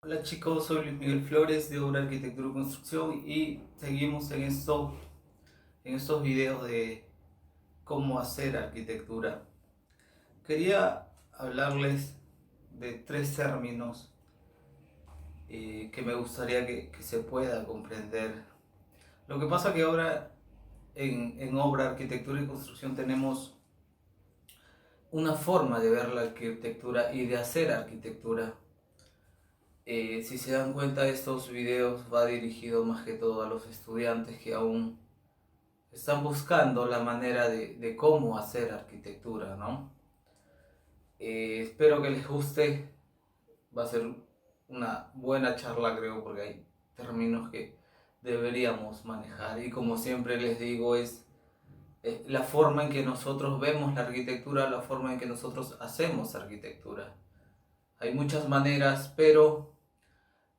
Hola chicos, soy Luis Miguel Flores de Obra Arquitectura y Construcción y seguimos en estos videos de cómo hacer arquitectura. Quería hablarles de tres términos que me gustaría que se pueda comprender. Lo que pasa que ahora en Obra Arquitectura y Construcción tenemos una forma de ver la arquitectura y de hacer arquitectura. Si se dan cuenta, estos videos va dirigido más que todo a los estudiantes que aún están buscando la manera de cómo hacer arquitectura, ¿no? Espero que les guste, va a ser una buena charla creo porque hay términos que deberíamos manejar y como siempre les digo es la forma en que nosotros vemos la arquitectura, la forma en que nosotros hacemos arquitectura. Hay muchas maneras, pero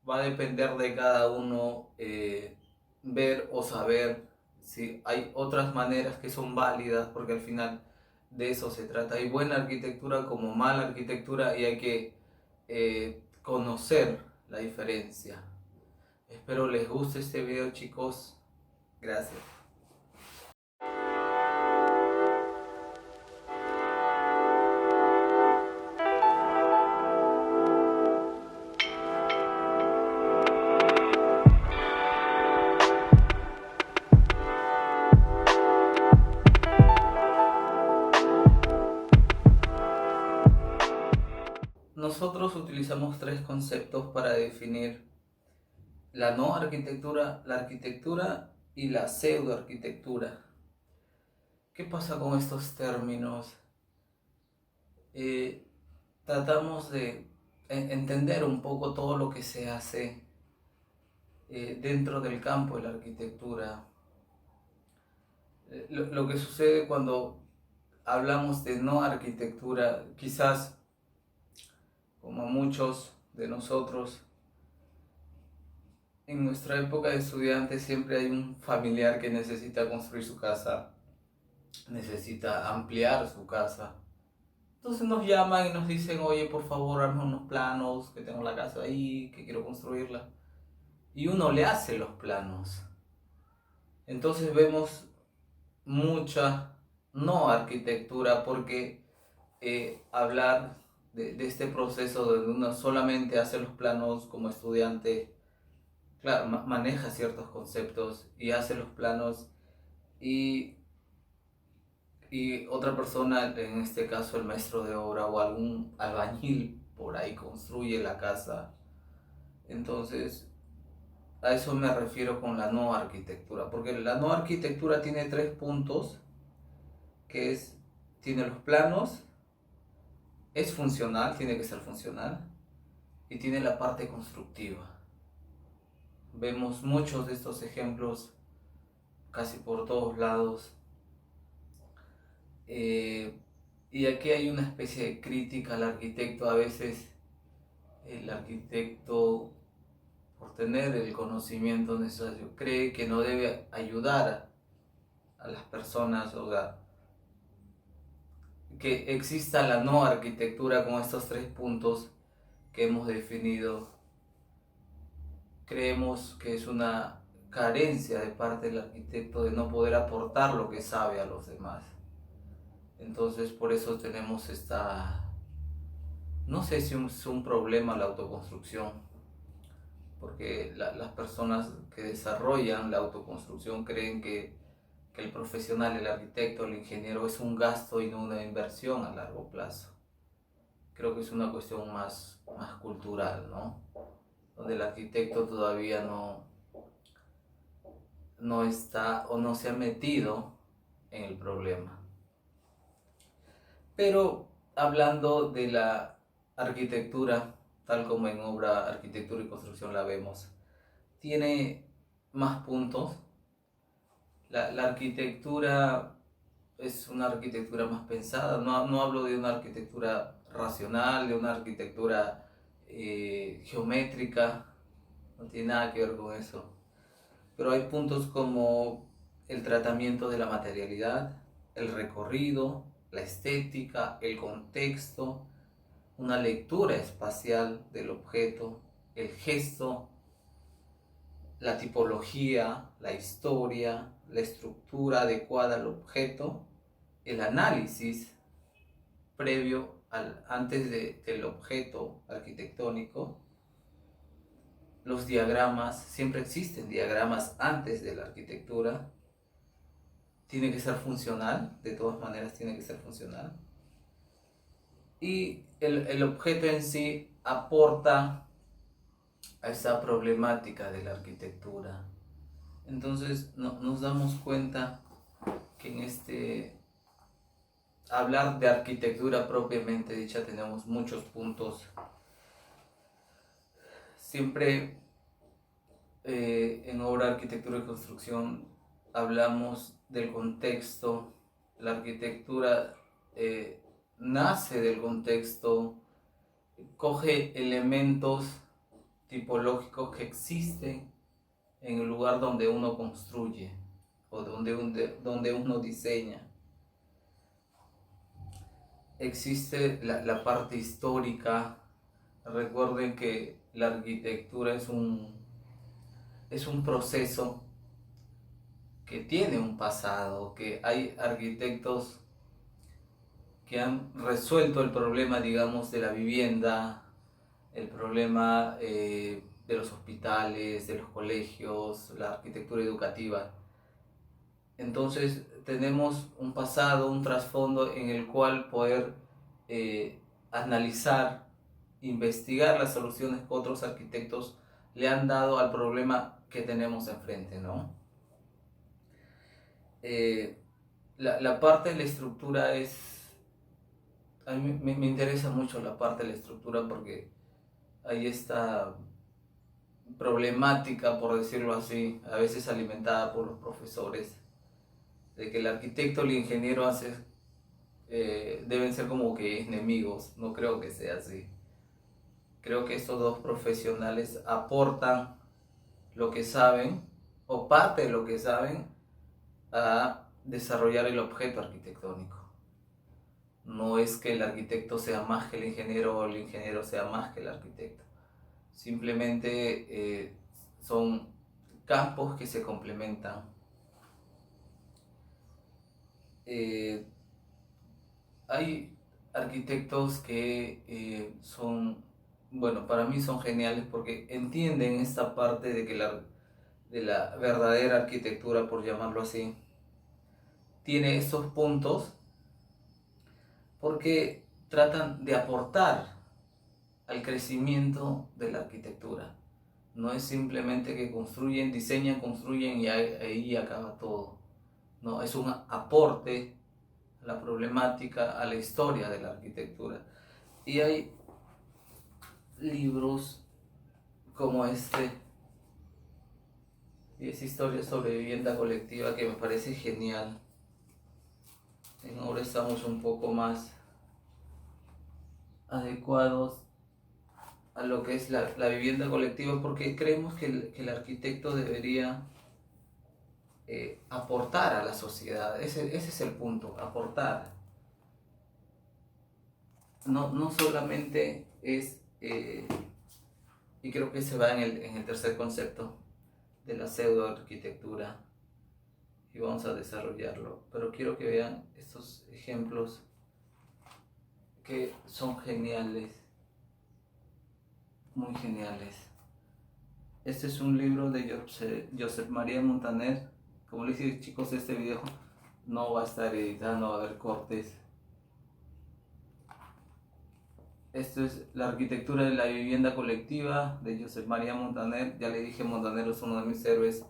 va a depender de cada uno ver o saber si hay otras maneras que son válidas, porque al final de eso se trata. Hay buena arquitectura como mala arquitectura y hay que conocer la diferencia. Espero les guste este video, chicos. Gracias. Nosotros utilizamos tres conceptos para definir la no arquitectura, la arquitectura y la pseudoarquitectura. ¿Qué pasa con estos términos? Eh, Tratamos de entender un poco todo lo que se hace dentro del campo de la arquitectura. Lo que sucede cuando hablamos de no arquitectura, quizás como muchos de nosotros, en nuestra época de estudiantes siempre hay un familiar que necesita construir su casa, necesita ampliar su casa. Entonces nos llaman y nos dicen, oye, por favor, hazme unos planos, que tengo la casa ahí, que quiero construirla. Y uno le hace los planos. Entonces vemos mucha no arquitectura porque hablar de este proceso donde uno solamente hace los planos como estudiante, claro, maneja ciertos conceptos y hace los planos y, y otra persona, en este caso el maestro de obra o algún albañil por ahí construye la casa. Entonces a eso me refiero con la no arquitectura, porque la no arquitectura tiene tres puntos, que es, tiene los planos, es funcional, tiene que ser funcional, y tiene la parte constructiva. Vemos muchos de estos ejemplos casi por todos lados. Y aquí hay una especie de crítica al arquitecto. A veces el arquitecto, por tener el conocimiento necesario, cree que no debe ayudar a las personas, o sea, que exista la no arquitectura con estos tres puntos que hemos definido. Creemos que es una carencia de parte del arquitecto de no poder aportar lo que sabe a los demás. Entonces por eso tenemos no sé si es un problema la autoconstrucción, porque las personas que desarrollan la autoconstrucción creen que el profesional, el arquitecto, el ingeniero es un gasto y no una inversión a largo plazo. Creo que es una cuestión más cultural, ¿no? Donde el arquitecto todavía no está o no se ha metido en el problema. Pero hablando de la arquitectura, tal como en obra Arquitectura y Construcción la vemos, tiene más puntos. La arquitectura es una arquitectura más pensada, no hablo de una arquitectura racional, de una arquitectura geométrica, no tiene nada que ver con eso. Pero hay puntos como el tratamiento de la materialidad, el recorrido, la estética, el contexto, una lectura espacial del objeto, el gesto, la tipología, la historia, la estructura adecuada al objeto, el análisis previo antes del objeto arquitectónico, los diagramas, siempre existen diagramas antes de la arquitectura, tiene que ser funcional, de todas maneras tiene que ser funcional, y el objeto en sí aporta a esa problemática de la arquitectura. Entonces nos damos cuenta que en hablar de arquitectura propiamente dicha tenemos muchos puntos. Siempre en obra arquitectura y construcción hablamos del contexto. La arquitectura nace del contexto, coge elementos tipológicos que existen en el lugar donde uno construye o donde uno diseña. Existe la parte histórica. Recuerden que la arquitectura es un proceso que tiene un pasado, que hay arquitectos que han resuelto el problema, digamos, de la vivienda, el problema de los hospitales, de los colegios, la arquitectura educativa. Entonces tenemos un pasado, un trasfondo en el cual poder analizar, investigar las soluciones que otros arquitectos le han dado al problema que tenemos enfrente, ¿no? La parte de la estructura a mí me interesa mucho la parte de la estructura porque hay esta problemática, por decirlo así, a veces alimentada por los profesores, de que el arquitecto y el ingeniero deben ser como que enemigos. No creo que sea así. Creo que estos dos profesionales aportan lo que saben, o parte de lo que saben, a desarrollar el objeto arquitectónico. No es que el arquitecto sea más que el ingeniero o el ingeniero sea más que el arquitecto. Simplemente son campos que se complementan. Hay arquitectos que bueno, para mí son geniales porque entienden esta parte de que de la verdadera arquitectura, por llamarlo así, tiene estos puntos porque tratan de aportar al crecimiento de la arquitectura. No es simplemente que construyen, diseñan, construyen y ahí acaba todo. No, es un aporte a la problemática, a la historia de la arquitectura. Y hay libros como y es historia sobre vivienda colectiva, que me parece genial. Ahora estamos un poco más adecuados a lo que es la vivienda colectiva, porque creemos que el arquitecto debería aportar a la sociedad. Ese es el punto, aportar. No solamente es, y creo que se va en el tercer concepto de la pseudoarquitectura, y vamos a desarrollarlo, pero quiero que vean estos ejemplos que son geniales, muy geniales. Este es un libro de Josep María Montaner. Como les dije, chicos, este video no va a estar editado, no va a haber cortes. Esto es La arquitectura de la vivienda colectiva de Josep María Montaner. Ya le dije, Montaner es uno de mis héroes,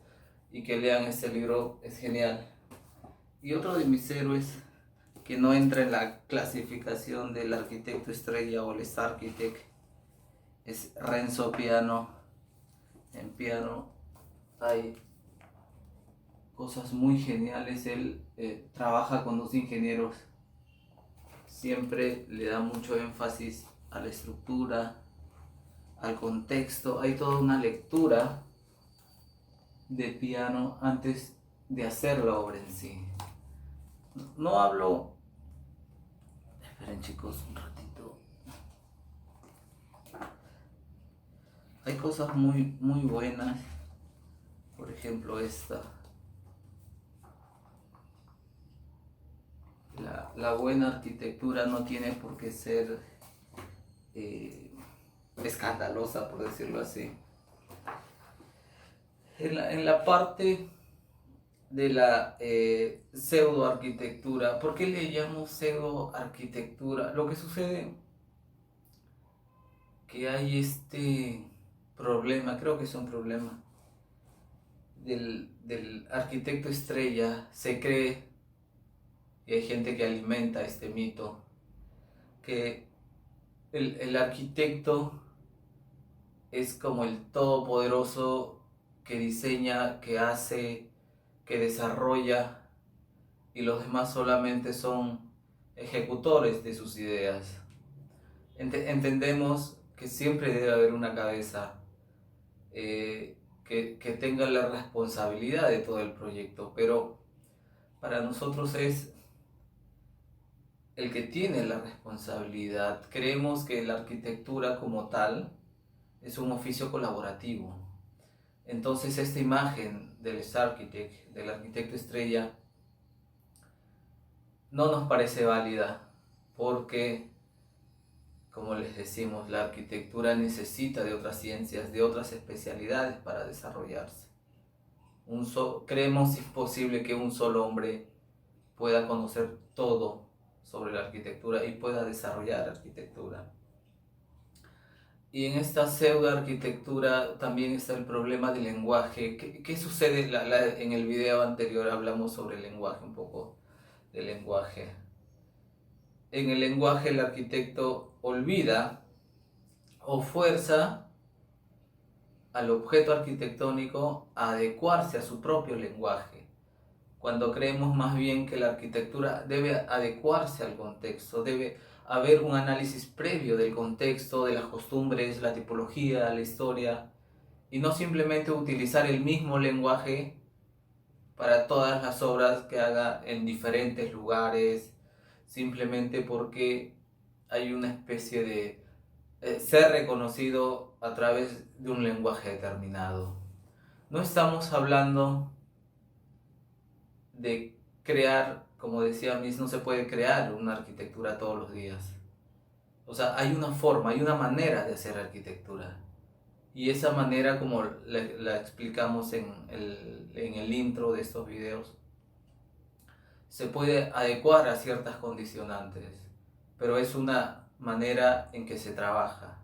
y que lean este libro es genial. Y otro de mis héroes que no entra en la clasificación del arquitecto estrella o el star architect es Renzo Piano. En Piano hay cosas muy geniales. Él trabaja con dos ingenieros, siempre le da mucho énfasis a la estructura, al contexto. Hay toda una lectura de Piano antes de hacer la obra en sí. No hablo... Esperen, chicos, un ratito. Hay cosas muy buenas, por ejemplo esta. La buena arquitectura no tiene por qué ser escandalosa, por decirlo así. En la parte de la pseudoarquitectura, ¿por qué le llamo pseudoarquitectura? Lo que sucede que hay este problema, creo que es un problema, del arquitecto estrella. Se cree, y hay gente que alimenta este mito, que el arquitecto es como el todopoderoso que diseña, que hace, que desarrolla, y los demás solamente son ejecutores de sus ideas. Entendemos que siempre debe haber una cabeza que tenga la responsabilidad de todo el proyecto, pero para nosotros es el que tiene la responsabilidad. Creemos que la arquitectura como tal es un oficio colaborativo. Entonces esta imagen del Star Architect, del arquitecto estrella, no nos parece válida porque, como les decimos, la arquitectura necesita de otras ciencias, de otras especialidades para desarrollarse. Creemos imposible que un solo hombre pueda conocer todo sobre la arquitectura y pueda desarrollar arquitectura. Y en esta pseudo-arquitectura también está el problema del lenguaje. ¿Qué sucede? En el video anterior hablamos sobre el lenguaje, un poco del lenguaje. En el lenguaje el arquitecto olvida o fuerza al objeto arquitectónico a adecuarse a su propio lenguaje, cuando creemos más bien que la arquitectura debe adecuarse al contexto, debe haber un análisis previo del contexto, de las costumbres, la tipología, la historia, y no simplemente utilizar el mismo lenguaje para todas las obras que haga en diferentes lugares, simplemente porque hay una especie de ser reconocido a través de un lenguaje determinado. No estamos hablando de crear, como decía Miss, no se puede crear una arquitectura todos los días. O sea, hay una forma, hay una manera de hacer arquitectura. Y esa manera, como la explicamos en el intro de estos videos, se puede adecuar a ciertas condicionantes, pero es una manera en que se trabaja,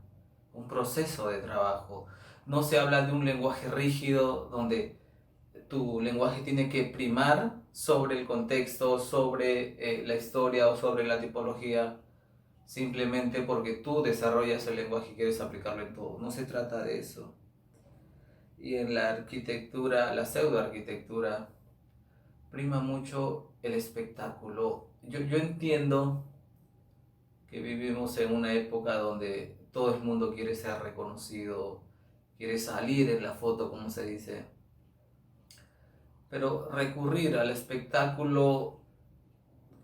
un proceso de trabajo. No se habla de un lenguaje rígido donde tu lenguaje tiene que primar sobre el contexto, sobre la historia o sobre la tipología, simplemente porque tú desarrollas el lenguaje y quieres aplicarlo en todo. No se trata de eso. Y en la arquitectura, la pseudoarquitectura, prima mucho el espectáculo. Yo entiendo que vivimos en una época donde todo el mundo quiere ser reconocido, quiere salir en la foto, como se dice. Pero recurrir al espectáculo,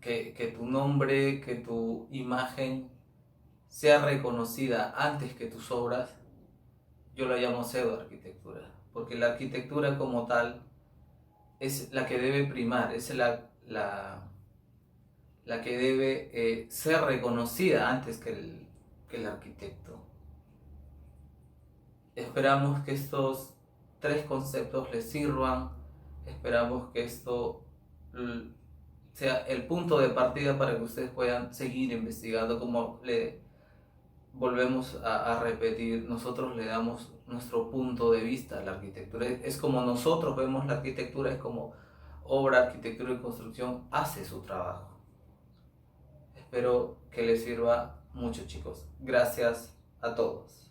que tu nombre, que tu imagen sea reconocida antes que tus obras, yo lo llamo pseudoarquitectura, porque la arquitectura como tal es la que debe primar, es la que debe ser reconocida antes que el arquitecto. Esperamos que estos tres conceptos les sirvan, esperamos que esto sea el punto de partida para que ustedes puedan seguir investigando. Como le volvemos a repetir, nosotros le damos nuestro punto de vista a la arquitectura. Es como nosotros vemos la arquitectura, es como obra, arquitectura y construcción hace su trabajo. Espero que les sirva mucho, chicos. Gracias a todos.